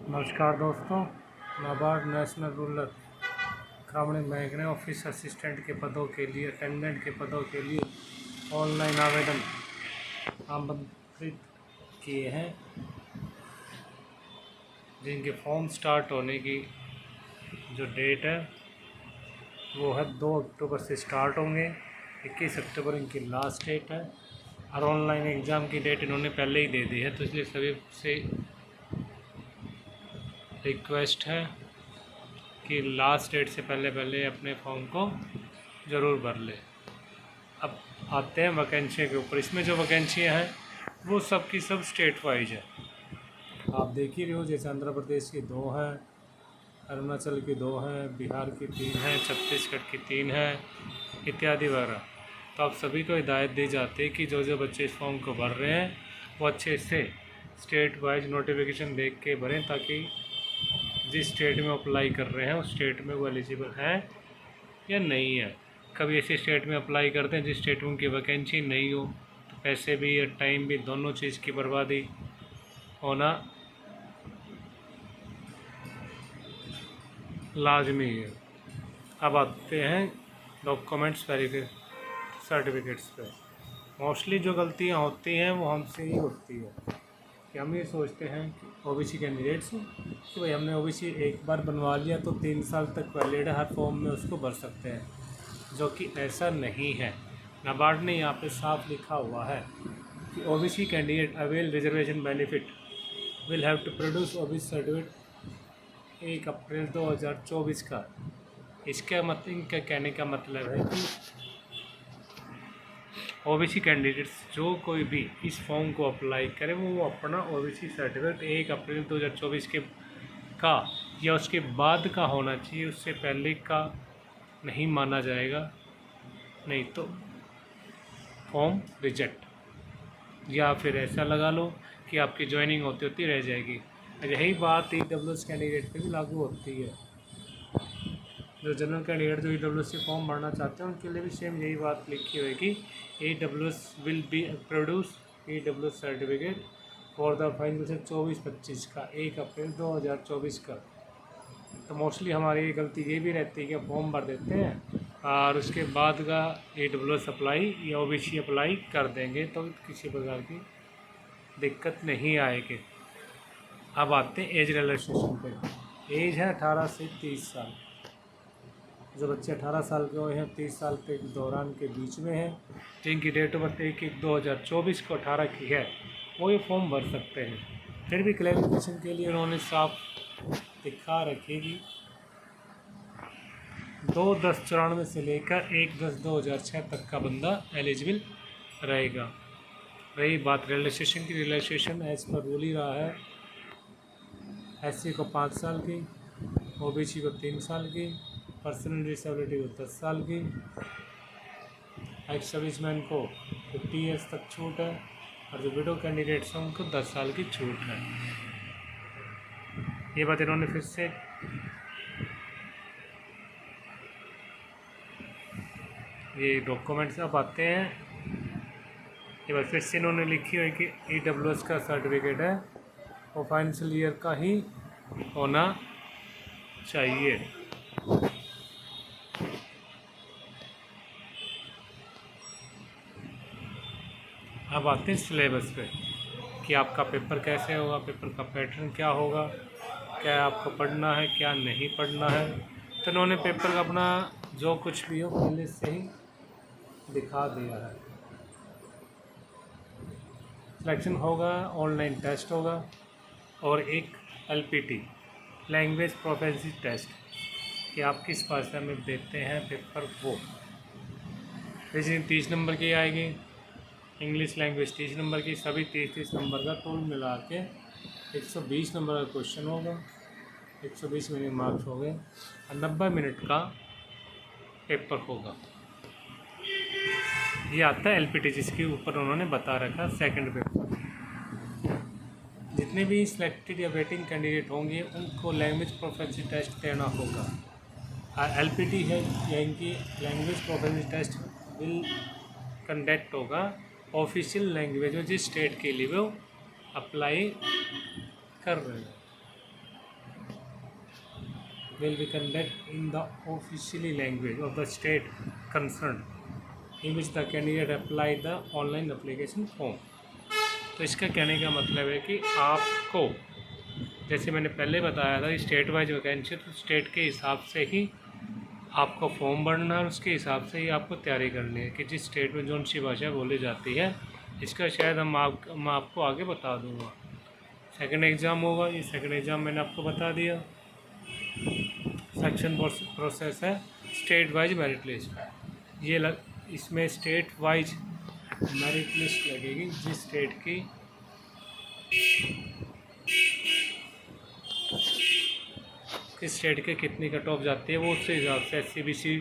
नमस्कार दोस्तों। NABARD national rural ग्रामीण बैंक ने ऑफिस असिस्टेंट के पदों के लिए अटेंडेंट के पदों के लिए ऑनलाइन आवेदन आमंत्रित किए हैं, जिनके फॉर्म स्टार्ट होने की जो डेट है वो है 2 अक्टूबर से स्टार्ट होंगे। 21 अक्टूबर इनकी लास्ट डेट है और ऑनलाइन एग्ज़ाम की डेट इन्होंने पहले ही दे दी है, तो इसलिए सभी से रिक्वेस्ट है कि लास्ट डेट से पहले अपने फॉर्म को ज़रूर भर ले। अब आते हैं वैकेंसी के ऊपर। इसमें जो वैकेंसियाँ हैं वो सब की सब स्टेट वाइज है। आप देख ही रहे हो, जैसे आंध्र प्रदेश की 2 हैं, अरुणाचल की 2 हैं, बिहार की 3 हैं, छत्तीसगढ़ की 3 हैं, इत्यादि वगैरह। तो आप सभी को हिदायत दी जाती है कि जो बच्चे इस फॉर्म को भर रहे हैं वो अच्छे से स्टेट वाइज नोटिफिकेशन देख के भरें, ताकि जिस स्टेट में अप्लाई कर रहे हैं उस स्टेट में वो एलिजिबल हैं या नहीं है। कभी ऐसे स्टेट में अप्लाई करते हैं जिस स्टेट में उनकी वैकेंसी नहीं हो, तो पैसे भी और टाइम भी दोनों चीज़ की बर्बादी होना लाजमी है। अब आते हैं डॉक्यूमेंट्स सर्टिफिकेट्स पे। मोस्टली जो गलतियां होती हैं वो हमसे ही होती है कि हम ये सोचते हैं कि ओबीसी कैंडिडेट्स कि भाई हमने ओबीसी एक बार बनवा लिया तो 3 साल तक वैलिड है, हर फॉर्म में उसको भर सकते हैं, जो कि ऐसा नहीं है। नाबार्ड ने यहाँ पे साफ लिखा हुआ है कि OBC candidate avail reservation benefit will have to produce OBC certificate 1 April 2024 का। इनका कहने का मतलब है कि ओबीसी कैंडिडेट्स जो कोई भी इस फॉर्म को अप्लाई करे वो अपना ओबीसी सर्टिफिकेट 1 अप्रैल 2024 के का या उसके बाद का होना चाहिए, उससे पहले का नहीं माना जाएगा, नहीं तो फॉर्म रिजेक्ट। या फिर ऐसा लगा लो कि आपकी ज्वाइनिंग होती होती रह जाएगी। यही बात EWS कैंडिडेट पे भी लागू होती है। जो जनरल कैंडिडेट जो EWS से फॉर्म भरना चाहते हैं उनके लिए भी सेम यही बात लिखी हुई है कि EWS will be produce EWS certificate for the financial 24-25 का 1 अप्रैल 2024 का। तो मोस्टली हमारी गलती ये भी रहती है कि फॉर्म भर देते हैं और उसके बाद का EWS अप्लाई या OBC अप्लाई कर देंगे, तो किसी प्रकार की दिक्कत नहीं आएगी। अब आते हैं एज रिलैक्सेशन पे। एज है 18 से 30 साल। जो बच्चे 18 साल के हुए हैं 30 साल के दौरान के बीच में हैं, जिनकी डेट ऑफ बर्थ 1/1/2024 को 18 की है, वो ये फॉर्म भर सकते हैं। फिर भी क्लैरिफिकेशन के लिए उन्होंने साफ दिखा रखेगी 2/10/94 से लेकर 1/10/2006 तक का बंदा एलिजिबल रहेगा। रही बात रिलैक्सेशन की, रिलैक्सेशन एज पर रूल ही रहा है। SC को 5 साल की, OBC को 3 साल की, पर्सनल डिसेबिलिटी को 10 साल की, एक्स सर्विसमैन को 50 ईयर्स तक छूट है, और जो विडो कैंडिडेट्स हैं उनको 10 साल की छूट है। ये बात इन्होंने फिर से ये डॉक्यूमेंट्स अब आते हैं। ये बात फिर से इन्होंने लिखी हुई कि EWS का सर्टिफिकेट है वो फाइनेंशियल ईयर का ही होना चाहिए। अब आते हैं सिलेबस पे कि आपका पेपर कैसे होगा, पेपर का पैटर्न क्या होगा, क्या आपको पढ़ना है क्या नहीं पढ़ना है। तो इन्होंने पेपर का अपना जो कुछ भी हो पहले से ही दिखा दिया है। सिलेक्शन होगा, ऑनलाइन टेस्ट होगा और एक LPT लैंग्वेज प्रोफिशिएंसी टेस्ट कि आप किस भाषा में देते हैं पेपर। वो रीजनिंग 30 नंबर की आएगी, इंग्लिश लैंग्वेज 30 नंबर की, सभी 30 नंबर का टोल मिला के 120 नंबर का क्वेश्चन होगा, 120 मिनट मार्क्स हो गए और 90 मिनट का पेपर होगा। ये आता है LPT, जिसके ऊपर उन्होंने बता रखा सेकंड पेपर। जितने भी सिलेक्टेड या वेटिंग कैंडिडेट होंगे उनको लैंग्वेज प्रोफिशिएंसी टेस्ट देना होगा। और LPT है यानी कि language proficiency test will conduct होगा ऑफिशियल लैंग्वेज में जिस स्टेट के लिए वो अप्लाई कर रहे हैं। will be conducted in the officially language of the state concerned in which the candidate applied the online application form। तो इसका कहने का मतलब है कि आपको, जैसे मैंने पहले बताया था, स्टेट वाइज वैकेंसी तो स्टेट के हिसाब से ही आपको फॉर्म भरना है, उसके हिसाब से ही आपको तैयारी करनी है कि जिस स्टेट में कौन सी भाषा बोली जाती है। इसका शायद मैं आपको आगे बता दूंगा। सेकंड एग्ज़ाम होगा, ये सेकंड एग्ज़ाम मैंने आपको बता दिया। सेक्शन प्रोसेस है स्टेट वाइज मेरिट लिस्ट। इसमें स्टेट वाइज मेरिट लिस्ट लगेगी, जिस स्टेट की किस स्टेट के कितनी कट ऑफ जाती है वो उसके हिसाब से SC BC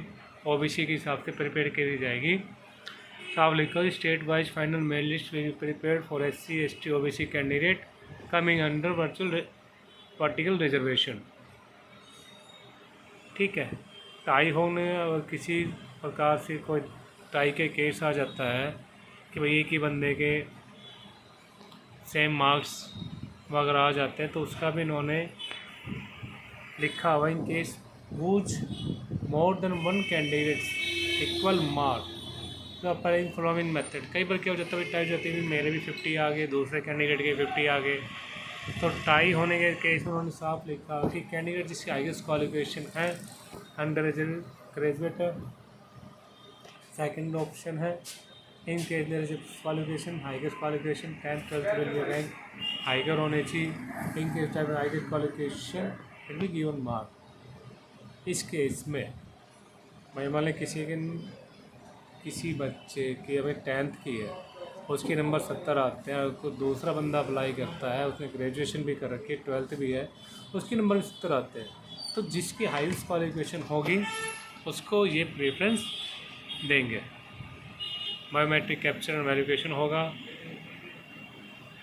OBC के हिसाब से प्रिपेयर करी जाएगी। तो आप लिखो state wise final merit list will be prepared for SC ST OBC candidate coming under vertical reservation. ठीक है। टाई होने और किसी प्रकार से कोई टाई के केस आ जाता है कि भाई एक ही बंदे के सेम मार्क्स वगैरह आ जाते हैं, तो उसका भी इन्होंने लिखा हुआ in case whose more than one candidates equal mark तो अप्लाइंग फॉलोइंग मेथड। कई बार क्या हो जाता है, टाई जाती है, मेरे भी 50 आ गए, दूसरे कैंडिडेट के 50 आ गए। तो टाई होने के केस में उन्होंने साफ लिखा कि कैंडिडेट जिसकी हाईएस्ट क्वालिफिकेशन है अंडर ग्रेजुएट, सेकंड ऑप्शन है in case there is qualification highest qualification 10th 12th will be rank higher होने चाहिए। In case type highest qualification will be given mark. इस केस में मैं मान लें किसी बच्चे की हमें 10th की है, उसके नंबर 70 आते हैं, उसको दूसरा बंदा अप्लाई करता है, उसने ग्रेजुएशन भी कर रखी है, 12th भी है, उसके नंबर 70 आते हैं, तो जिसकी हाईएस्ट क्वालिफिकेशन होगी उसको ये प्रेफरेंस देंगे। बायोमेट्रिक कैप्चर एंड वेरिफिकेशन होगा।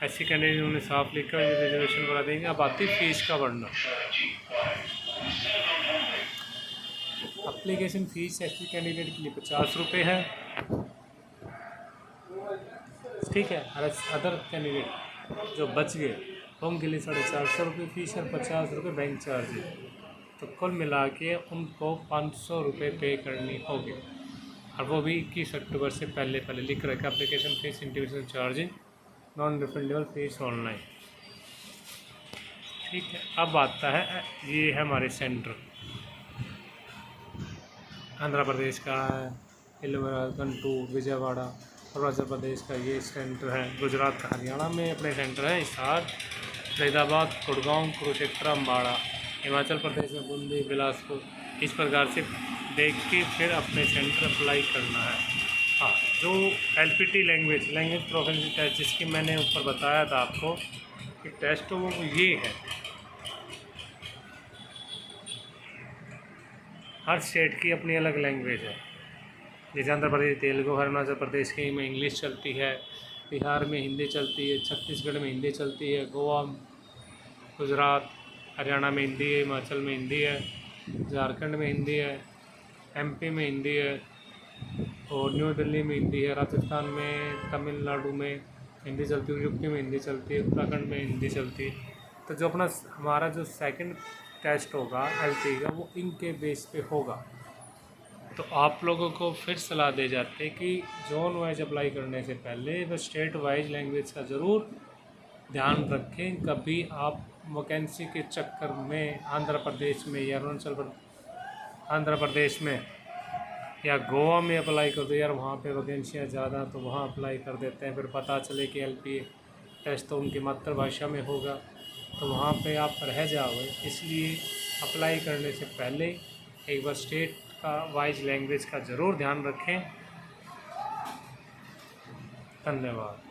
ऐसी कैंडिडेट उन्होंने साफ लिखा है रिजर्वेशन करा देंगे। अब आती फीस का बढ़ना। एप्लीकेशन फ़ीस ऐसी कैंडिडेट के लिए 50 रुपये है। ठीक है। अदर कैंडिडेट जो बच गए उनके लिए 450 रुपये फीस और 50 रुपये बैंक चार्ज है। तो कुल मिला के उनको 500 रुपये पे करनी होगी, और वो भी 21 अक्टूबर से पहले लिख रखा application fees individual charging non refundable fees online. ठीक है। अब आता है, ये है हमारे सेंटर आंध्र प्रदेश का है, गुंटूर, विजयवाड़ा। अरुणाचल प्रदेश का ये सेंटर है, गुजरात का, हरियाणा में अपने सेंटर है हिसार, फरीदाबाद, गुड़गांव, कुरुक्षेत्र, अम्बाड़ा। हिमाचल प्रदेश में बूंदी, बिलासपुर। इस प्रकार से देख के फिर अपने सेंटर अप्लाई करना है। हाँ, जो LPT लैंग्वेज प्रोफिशिएंसी टेस्ट जिसकी मैंने ऊपर बताया था आपको कि टेस्ट वो ये है, हर स्टेट की अपनी अलग लैंग्वेज है। जैसे आंध्र प्रदेश तेलुगु, अरुणाचल प्रदेश की में इंग्लिश चलती है, बिहार में हिंदी चलती है, छत्तीसगढ़ में हिंदी चलती है, गोवा, गुजरात, हरियाणा में हिंदी है, हिमाचल में हिंदी है, झारखंड में हिंदी है, MP में हिंदी है, और न्यू दिल्ली में हिंदी है, राजस्थान में, तमिलनाडु में हिंदी चलती है, UP में हिंदी चलती है, उत्तराखंड में हिंदी चलती है। तो जो अपना हमारा जो सेकंड टेस्ट होगा LP का वो इनके बेस पे होगा। तो आप लोगों को फिर सलाह दे जाते हैं कि जोन वाइज अप्लाई करने से पहले वह स्टेट वाइज लैंग्वेज का ज़रूर ध्यान रखें। कभी आप वैकेंसी के चक्कर में आंध्र प्रदेश में या आंध्र प्रदेश में या गोवा में अप्लाई कर दो, यार वहाँ पे वैकेंसियाँ ज़्यादा तो वहाँ अप्लाई कर देते हैं, फिर पता चले कि LP टेस्ट तो उनकी मातृभाषा में होगा, तो वहाँ पे आप रह जाओगे। इसलिए अप्लाई करने से पहले एक बार स्टेट का वाइज लैंग्वेज का ज़रूर ध्यान रखें। धन्यवाद।